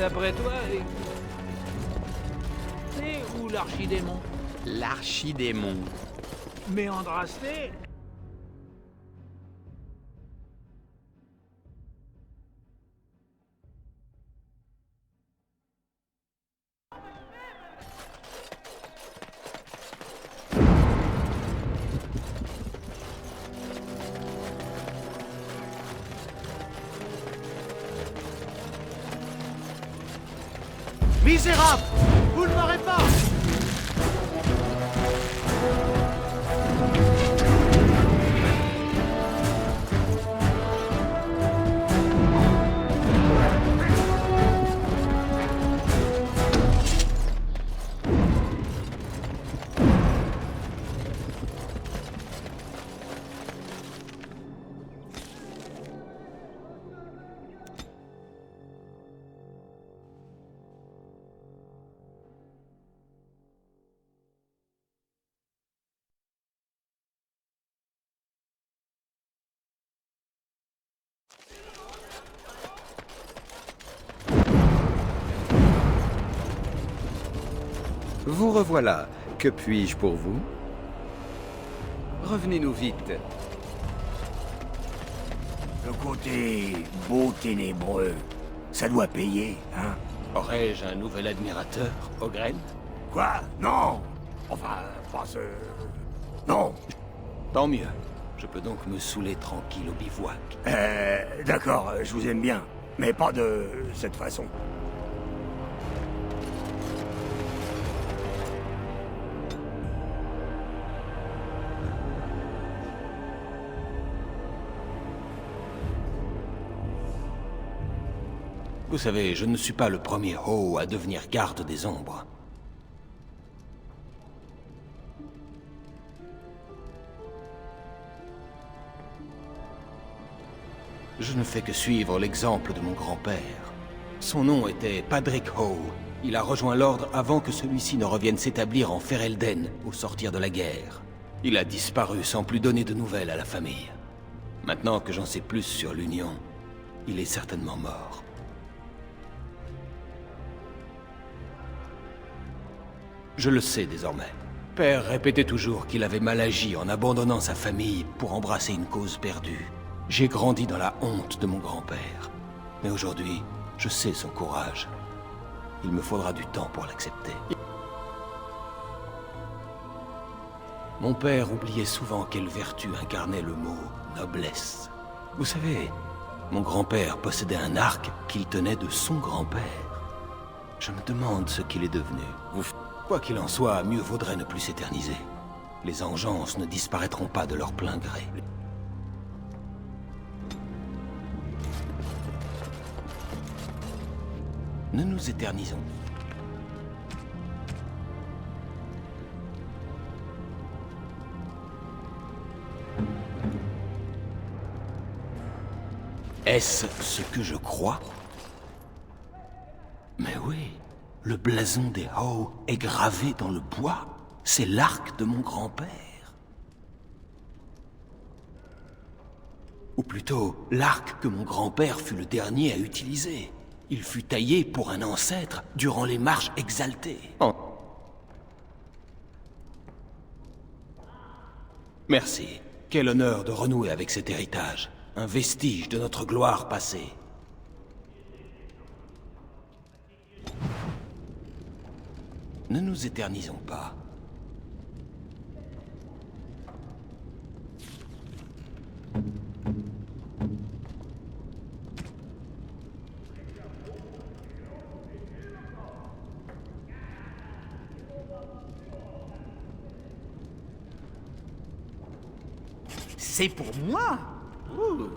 D'après toi, c'est où l'archidémon? L'archidémon. Méandrasté? Misérable! Vous ne m'aurez pas! Vous revoilà. Que puis-je pour vous? Revenez-nous vite. Le côté beau ténébreux, ça doit payer, hein? Aurais-je un nouvel admirateur, Ogren? Quoi? Non! Enfin, pas ce... Non! Tant mieux. Je peux donc me saouler tranquille au bivouac. D'accord, je vous aime bien, mais pas de cette façon. Vous savez, je ne suis pas le premier Ho à devenir garde des ombres. Je ne fais que suivre l'exemple de mon grand-père. Son nom était Padric Ho. Il a rejoint l'Ordre avant que celui-ci ne revienne s'établir en Ferelden au sortir de la guerre. Il a disparu sans plus donner de nouvelles à la famille. Maintenant que j'en sais plus sur l'Union, il est certainement mort. Je le sais désormais. Père répétait toujours qu'il avait mal agi en abandonnant sa famille pour embrasser une cause perdue. J'ai grandi dans la honte de mon grand-père. Mais aujourd'hui, je sais son courage. Il me faudra du temps pour l'accepter. Mon père oubliait souvent quelle vertu incarnait le mot noblesse. Vous savez, mon grand-père possédait un arc qu'il tenait de son grand-père. Je me demande ce qu'il est devenu. Quoi qu'il en soit, mieux vaudrait ne plus s'éterniser. Les engeances ne disparaîtront pas de leur plein gré. Ne nous éternisons. Est-ce ce que je crois? Mais oui. Le blason des Ho est gravé dans le bois. C'est l'arc de mon grand-père. Ou plutôt, l'arc que mon grand-père fut le dernier à utiliser. Il fut taillé pour un ancêtre durant les marches exaltées. Oh. Merci. Quel honneur de renouer avec cet héritage. Un vestige de notre gloire passée. Ne nous éternisons pas. C'est pour moi? Ouh.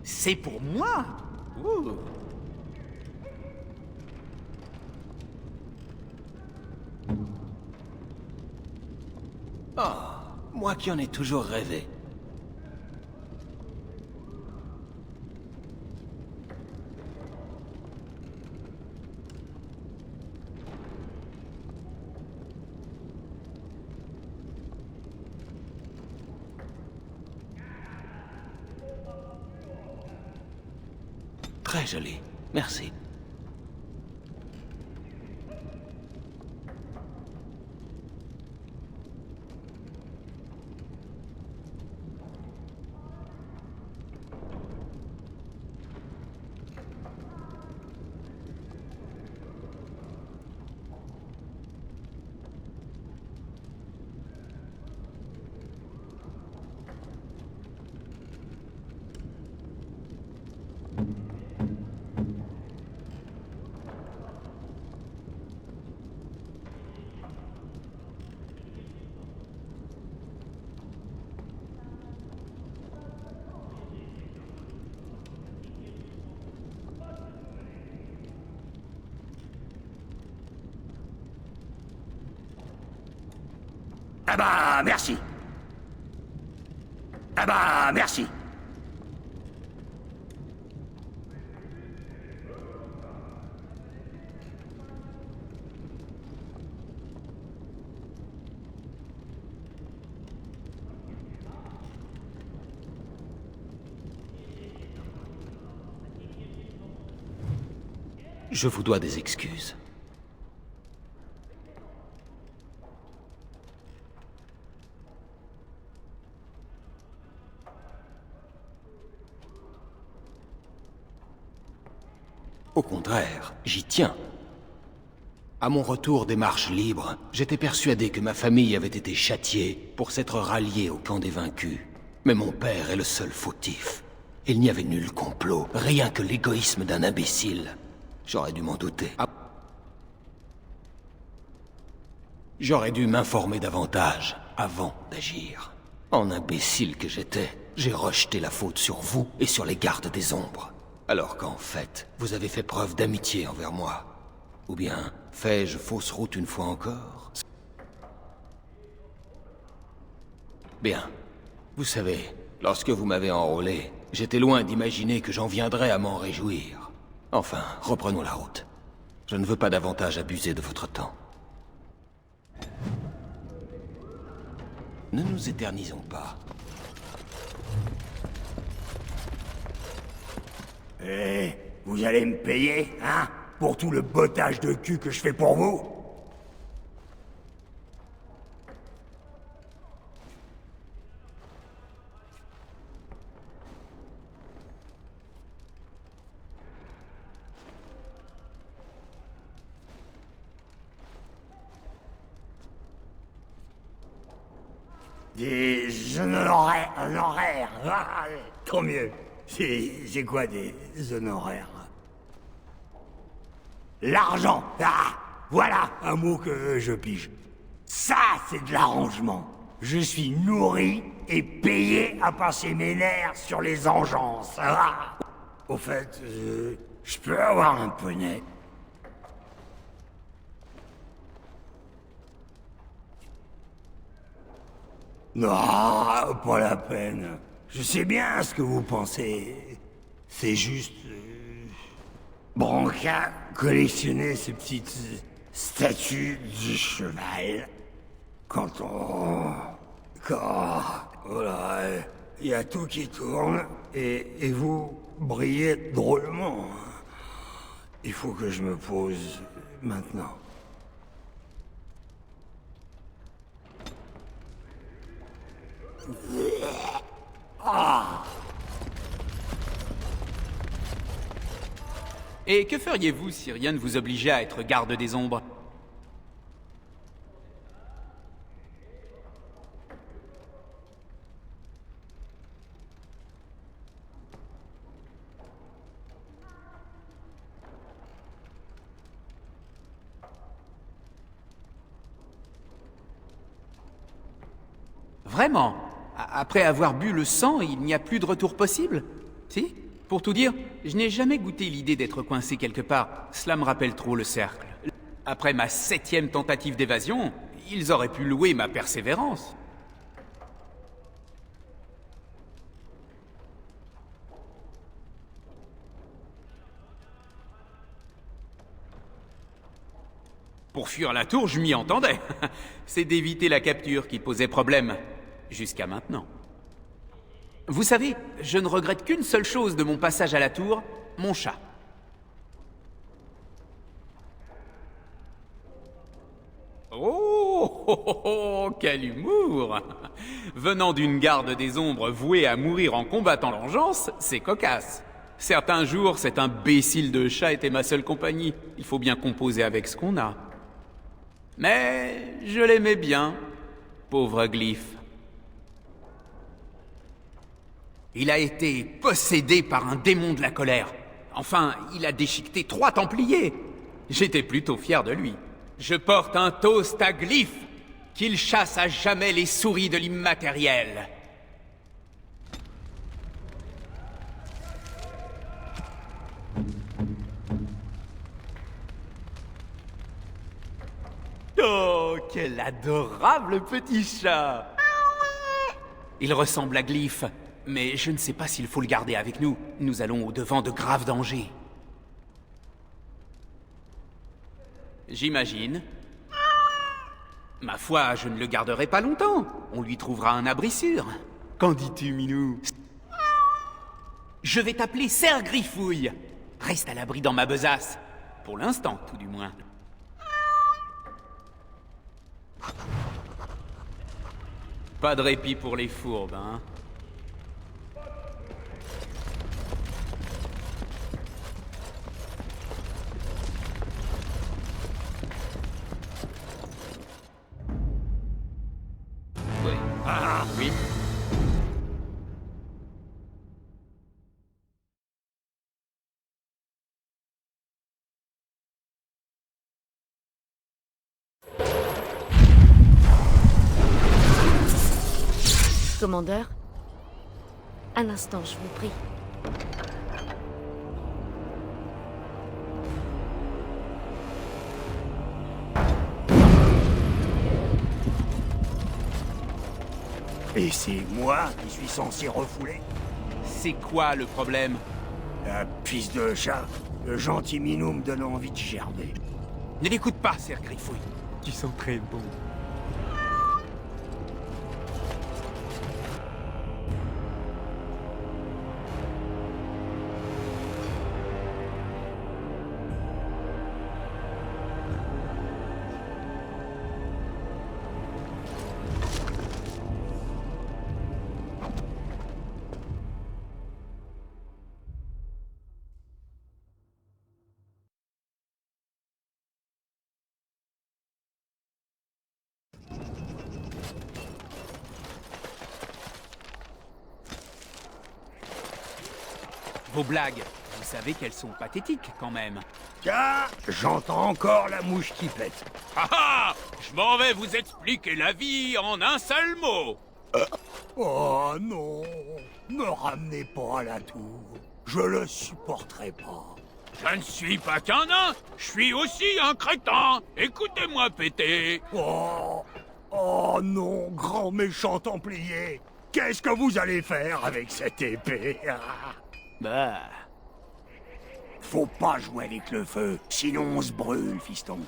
C'est pour moi? Ouh. Ah, moi qui en ai toujours rêvé. très joli. Merci. Ah bah, merci. Ah bah, merci. Je vous dois des excuses. Au contraire, j'y tiens. À mon retour des marches libres, j'étais persuadé que ma famille avait été châtiée pour s'être ralliée au camp des vaincus. Mais mon père est le seul fautif. Il n'y avait nul complot, rien que l'égoïsme d'un imbécile. J'aurais dû m'en douter. J'aurais dû m'informer davantage avant d'agir. En imbécile que j'étais, j'ai rejeté la faute sur vous et sur les gardes des ombres. Alors qu'en fait, vous avez fait preuve d'amitié envers moi. Ou bien, fais-je fausse route une fois encore? Bien. Vous savez, lorsque vous m'avez enrôlé, j'étais loin d'imaginer que j'en viendrais à m'en réjouir. Enfin, reprenons la route. Je ne veux pas davantage abuser de votre temps. Ne nous éternisons pas. Eh, vous allez me payer, hein? Pour tout le bottage de cul que je fais pour vous? Des honoraires, ah, tant mieux. C'est quoi des honoraires? L'argent, ah, voilà un mot que je pige. Ça, c'est de l'arrangement. Je suis nourri et payé à passer mes nerfs sur les engeances. Ah. Au fait, je peux avoir un poney? Non, pas la peine. Je sais bien ce que vous pensez. C'est juste... Branca collectionnait ces petites statues du cheval. Quand... Voilà, il y a tout qui tourne, et vous brillez drôlement. Il faut que je me pose maintenant. Et que feriez-vous si rien ne vous obligeait à être garde des ombres? Vraiment? Après avoir bu le sang, il n'y a plus de retour possible? Si? Pour tout dire, je n'ai jamais goûté l'idée d'être coincé quelque part. Cela me rappelle trop le cercle. Après ma 7e tentative d'évasion, ils auraient pu louer ma persévérance. Pour fuir la tour, je m'y entendais. C'est d'éviter la capture qui posait problème. Jusqu'à maintenant. Vous savez, je ne regrette qu'une seule chose de mon passage à la tour, mon chat. Oh, oh, oh, oh, quel humour! Venant d'une garde des ombres vouée à mourir en combattant l'engeance, c'est cocasse. Certains jours, cet imbécile de chat était ma seule compagnie. Il faut bien composer avec ce qu'on a. Mais je l'aimais bien, pauvre Glyph. Il a été possédé par un démon de la colère. Enfin, il a déchiqueté 3 Templiers. J'étais plutôt fier de lui. Je porte un toast à Glyph, qu'il chasse à jamais les souris de l'immatériel. Oh, quel adorable petit chat! Il ressemble à Glyph, mais je ne sais pas s'il faut le garder avec nous. Nous allons au-devant de graves dangers. J'imagine. Ma foi, je ne le garderai pas longtemps. On lui trouvera un abri sûr. Qu'en dis-tu, Minou? Je vais t'appeler Serre Griffouille. Reste à l'abri dans ma besace. Pour l'instant, tout du moins. Pas de répit pour les fourbes, hein? Oui. Ah, oui. Commandeur, un instant, je vous prie. Et c'est moi qui suis censé refouler? C'est quoi le problème? Un fils de chat. Le gentil minou me donne envie de gerber. Ne l'écoute pas, Serre Griffouille. Tu sens très bon. Vos blagues, vous savez qu'elles sont pathétiques quand même. Tiens, j'entends encore la mouche qui pète. Ah ah! Je m'en vais vous expliquer la vie en un seul mot. Oh non, me ramenez pas à la tour. Je le supporterai pas. Je ne suis pas qu'un nain, je suis aussi un crétin. Écoutez-moi péter. Oh non, grand méchant templier. Qu'est-ce que vous allez faire avec cette épée? Bah... Faut pas jouer avec le feu, sinon on se brûle, fiston.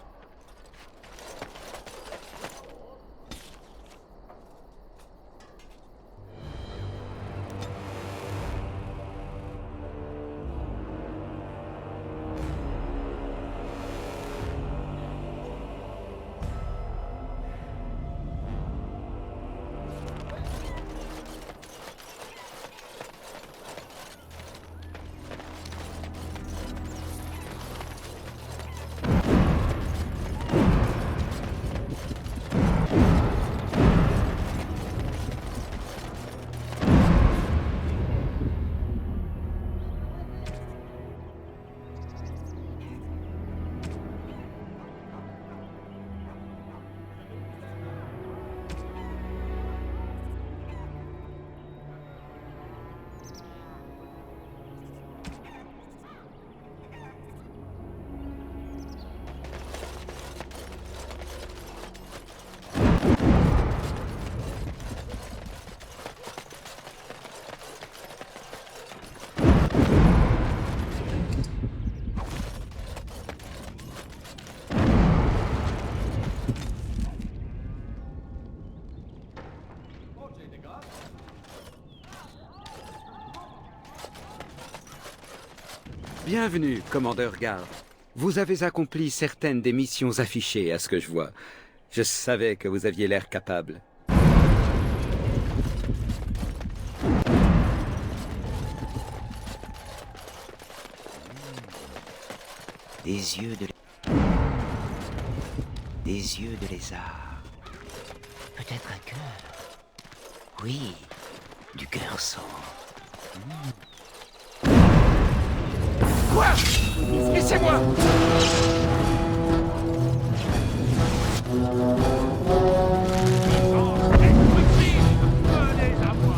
Bienvenue, commandeur Garde. Vous avez accompli certaines des missions affichées, à ce que je vois. Je savais que vous aviez l'air capable. Des yeux de... Des yeux de lézard. Peut-être un cœur. Oui, du cœur sang. Quoi? Laissez-moi! Venez à moi.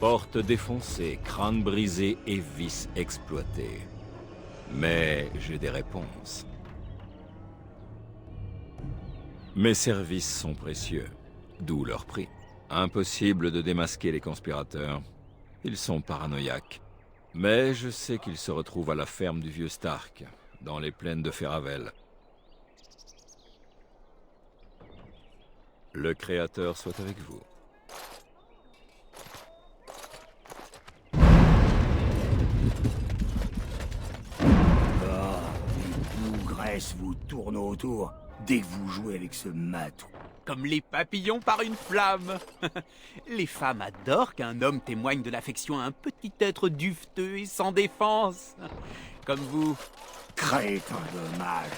Porte défoncée, crâne brisé et vis exploité. Mais j'ai des réponses. Mes services sont précieux, d'où leur prix. Impossible de démasquer les conspirateurs. Ils sont paranoïaques. Mais je sais qu'ils se retrouvent à la ferme du vieux Stark, dans les plaines de Ferravel. Le Créateur soit avec vous. Les bougresses vous tournent autour dès que vous jouez avec ce matou. Comme les papillons par une flamme. Les femmes adorent qu'un homme témoigne de l'affection à un petit être duveteux et sans défense. Comme vous. Crétin de mage.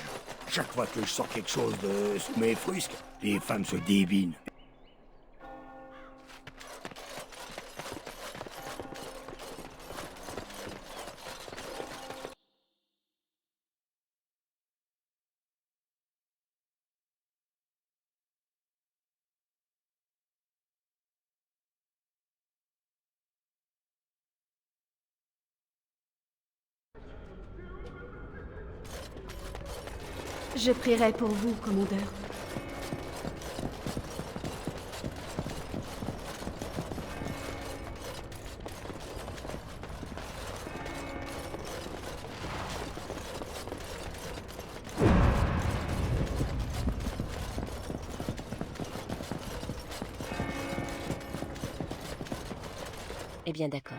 Chaque fois que je sors quelque chose de sous mes frusques, les femmes se débinent. Je prierai pour vous, commandeur. Eh bien, d'accord.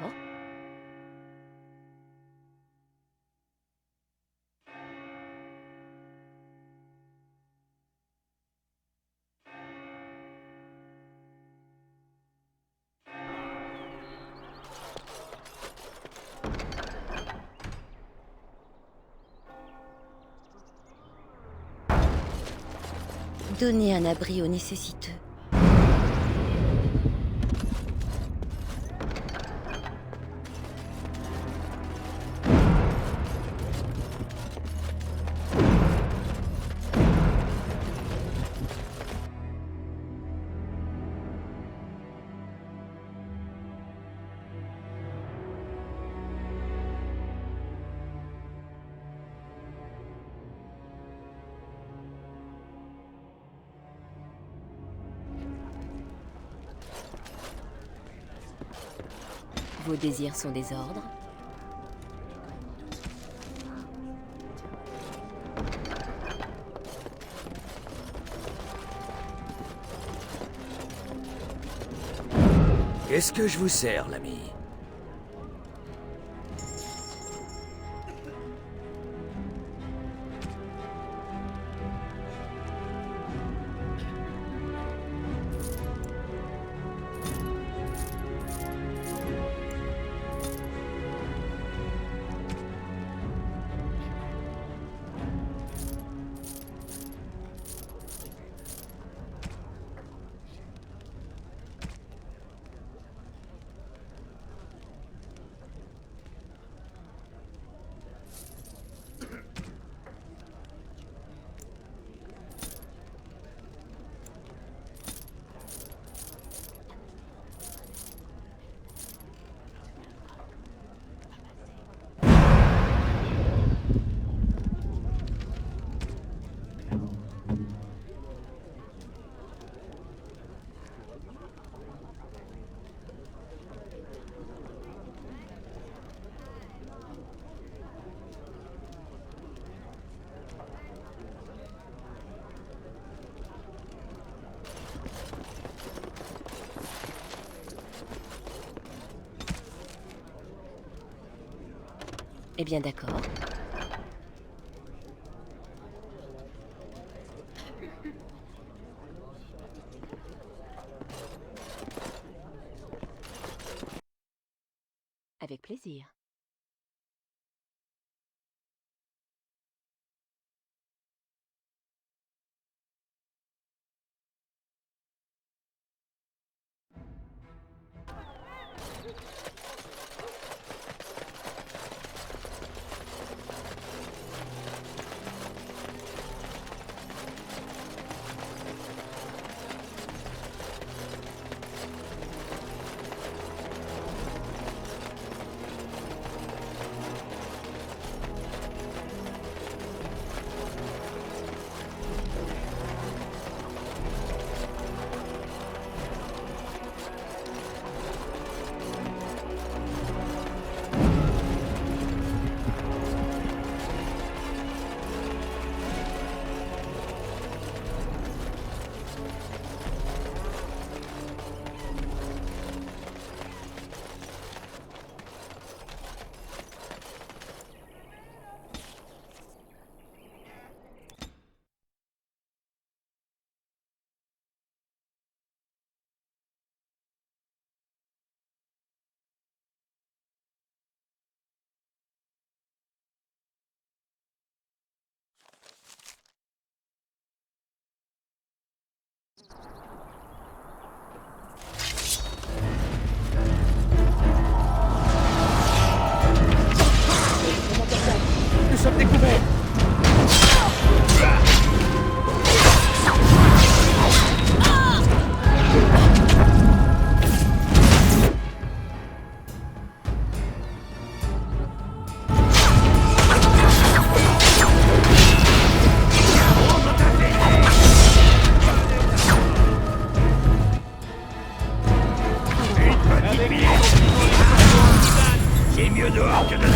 Donner un abri aux nécessiteux. Vos désirs sont des ordres. Qu'est-ce que je vous sers, l'ami? Eh bien d'accord. Avec plaisir. Nous sommes découverts. C'est mieux dehors que dedans.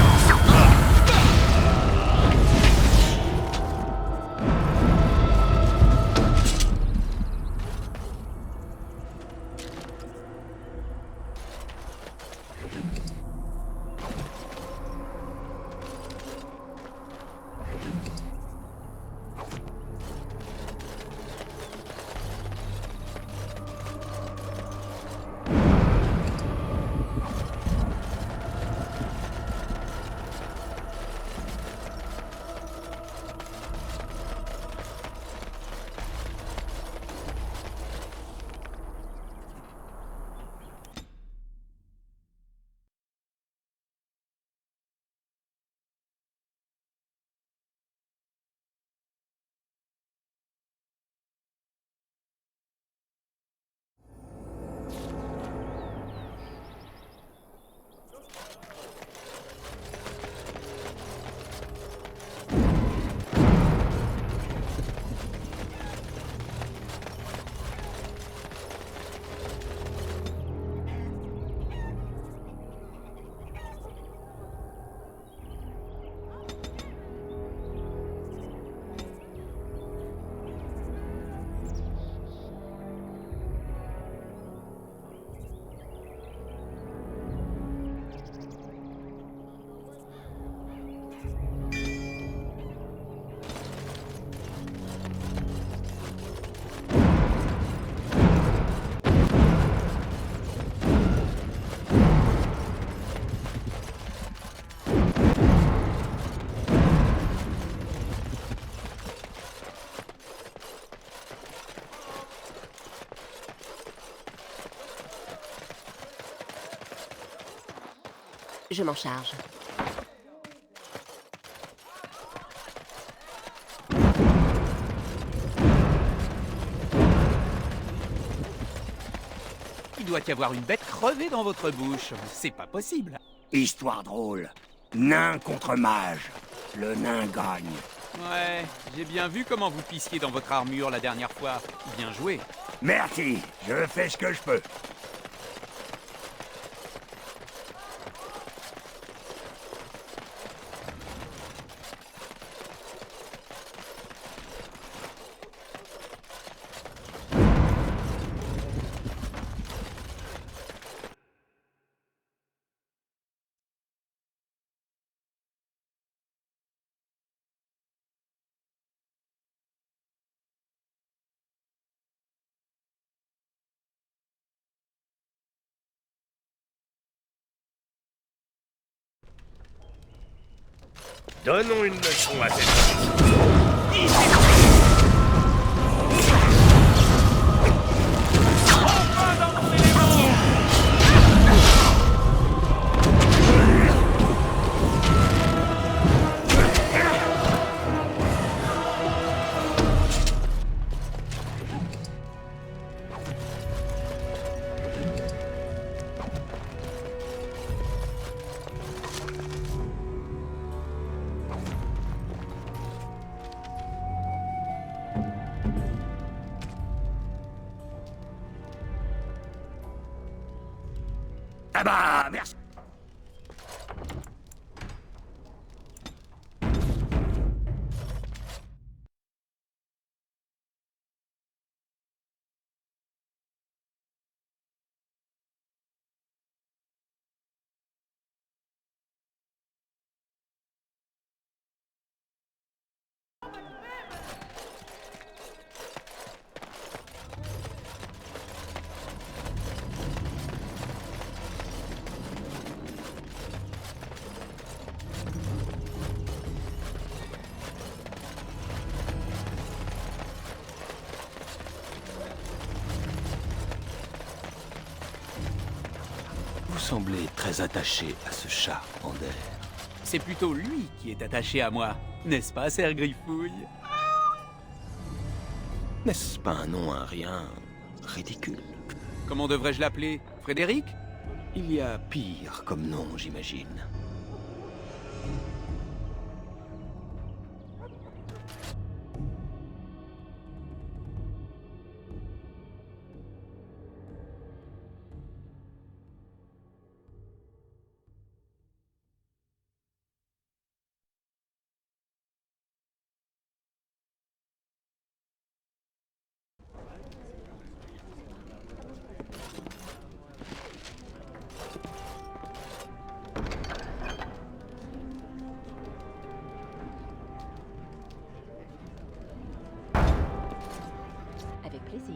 Je m'en charge. Il doit y avoir une bête crevée dans votre bouche. C'est pas possible. Histoire drôle. Nain contre mage. Le nain gagne. Ouais, j'ai bien vu comment vous pissiez dans votre armure la dernière fois. Bien joué. Merci, je fais ce que je peux. Donnons une leçon à cette... Ah bah, merci. Vous semblez très attaché à ce chat, Ander. C'est plutôt lui qui est attaché à moi, n'est-ce pas, Serre Griffouille? N'est-ce pas un nom à rien ridicule? Comment devrais-je l'appeler? Frédéric? Il y a pire comme nom, j'imagine. Avec plaisir.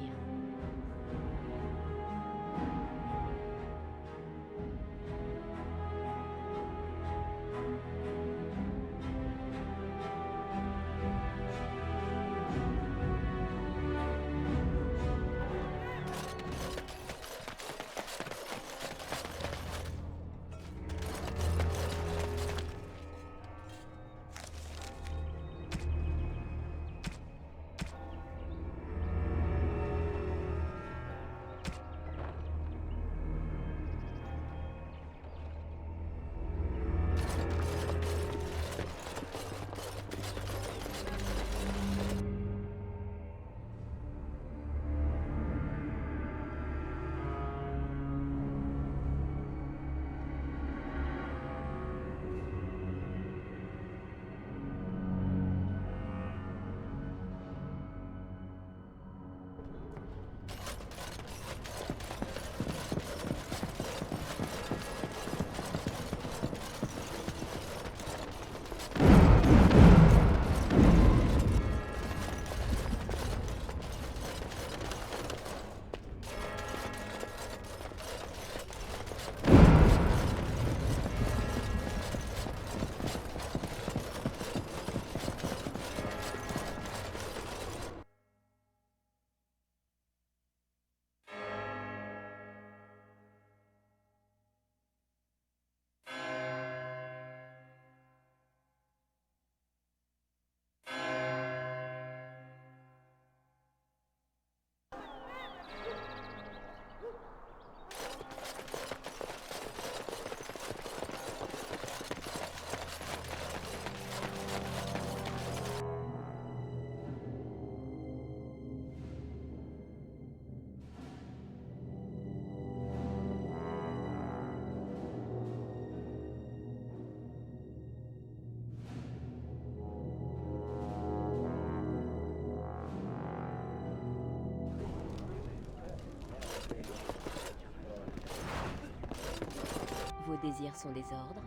Vos désirs sont des ordres.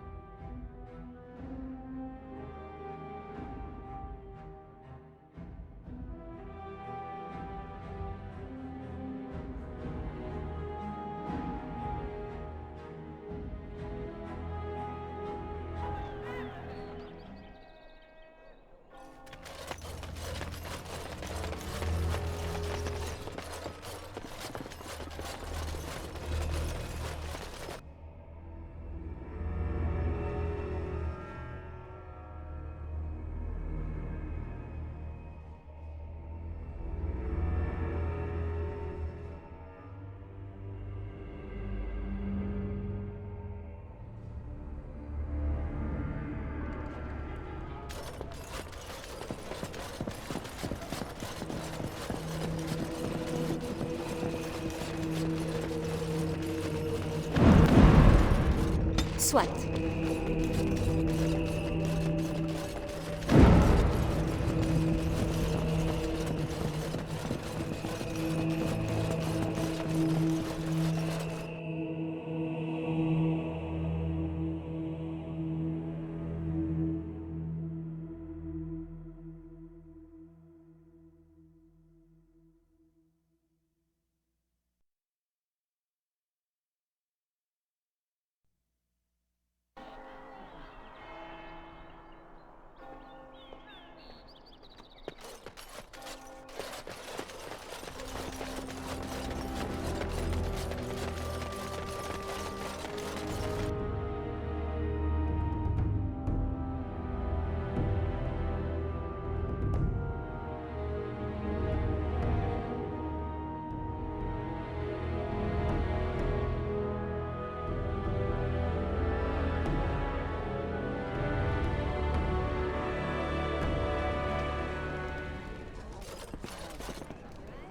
Soit.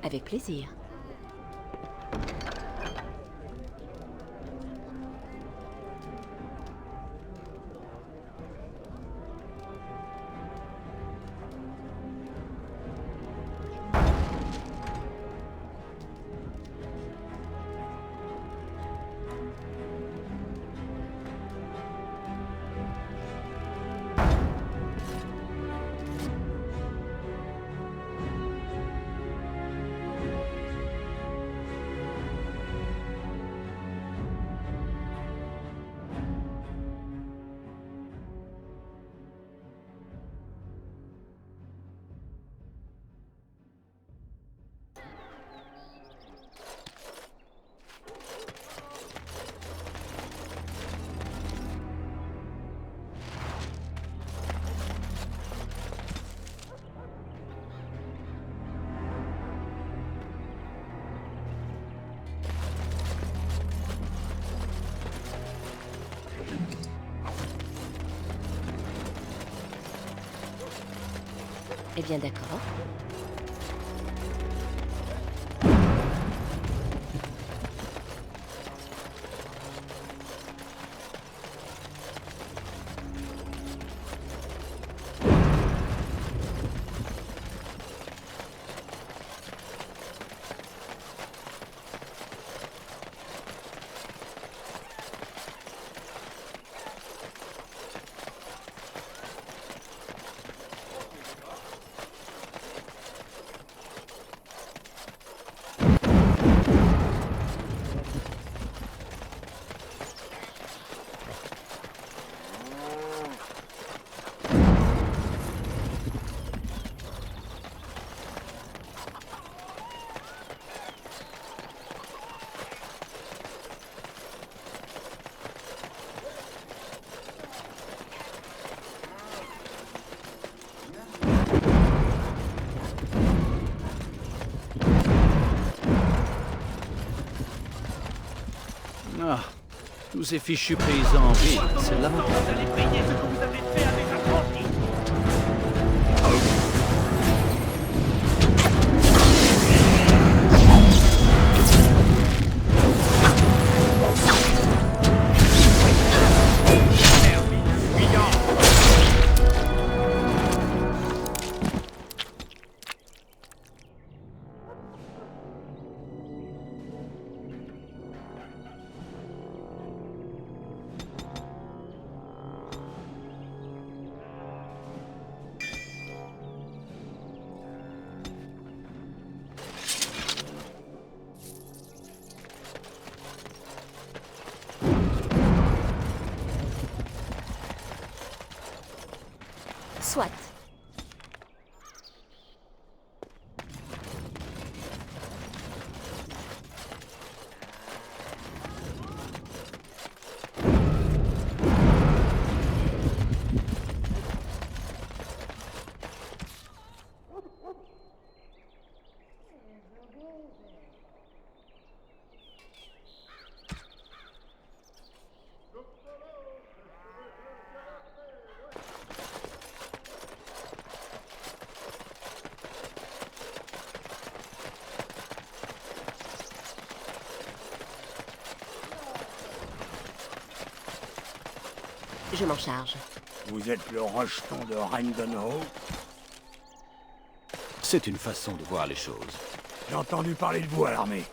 Avec plaisir. Eh bien, d'accord. Ah, tous ces fichus paysans en ville, c'est lamentable. Vous allez payer ce que vous avez fait avec la Atlantis. Soit. Je m'en charge. Vous êtes le rejeton de Randonhall? C'est une façon de voir les choses. J'ai entendu parler de vous à l'armée.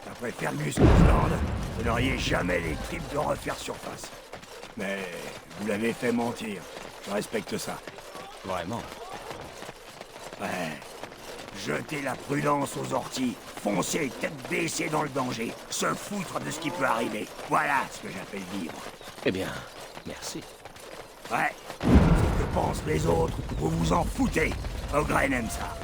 D'après Fergus Cousland, vous n'auriez jamais les tripes de refaire surface. Mais vous l'avez fait mentir. Je respecte ça. Vraiment. Ouais. Jetez la prudence aux orties. Foncez tête baissée dans le danger. Se foutre de ce qui peut arriver. Voilà ce que j'appelle vivre. Eh bien, merci. Ouais. Ce que pensent les autres, vous vous en foutez. Ogren aime ça.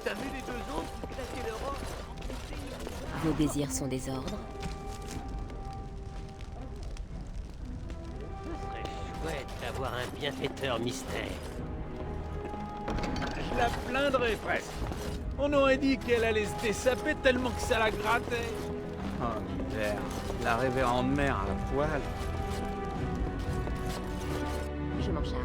T'as vu les deux autres qui claquaient leur or? Vos désirs sont des ordres. Ce serait chouette d'avoir un bienfaiteur mystère. Je la plaindrais presque. On aurait dit qu'elle allait se dessaper tellement que ça la grattait. Oh, l'hiver. La révérende mère à la poêle. Je m'en charge.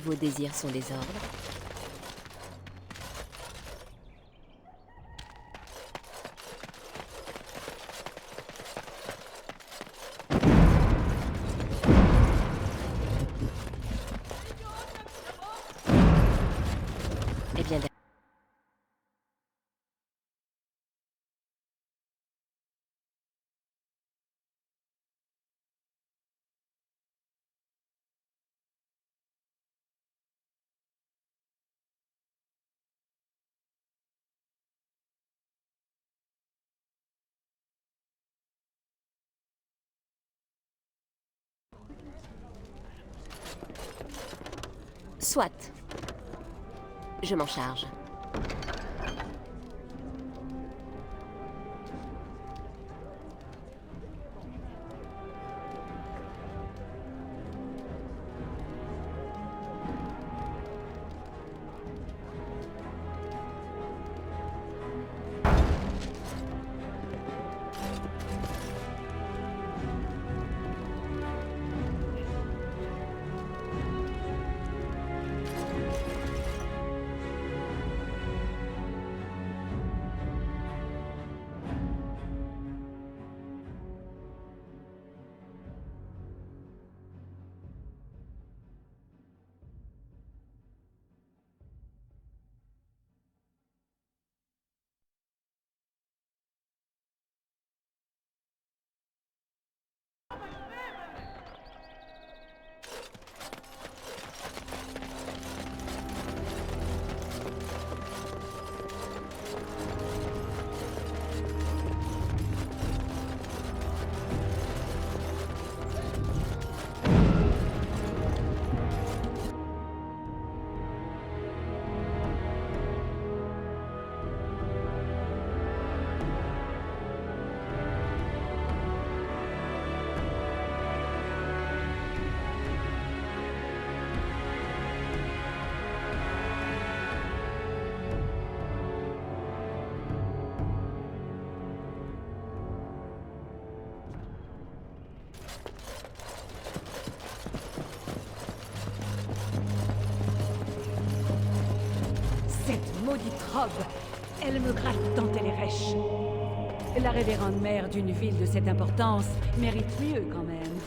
Vos désirs sont des ordres. Eh bien, soit. Je m'en charge. Cette maudite robe, elle me gratte tant elle est rêche. La révérende mère d'une ville de cette importance mérite mieux quand même.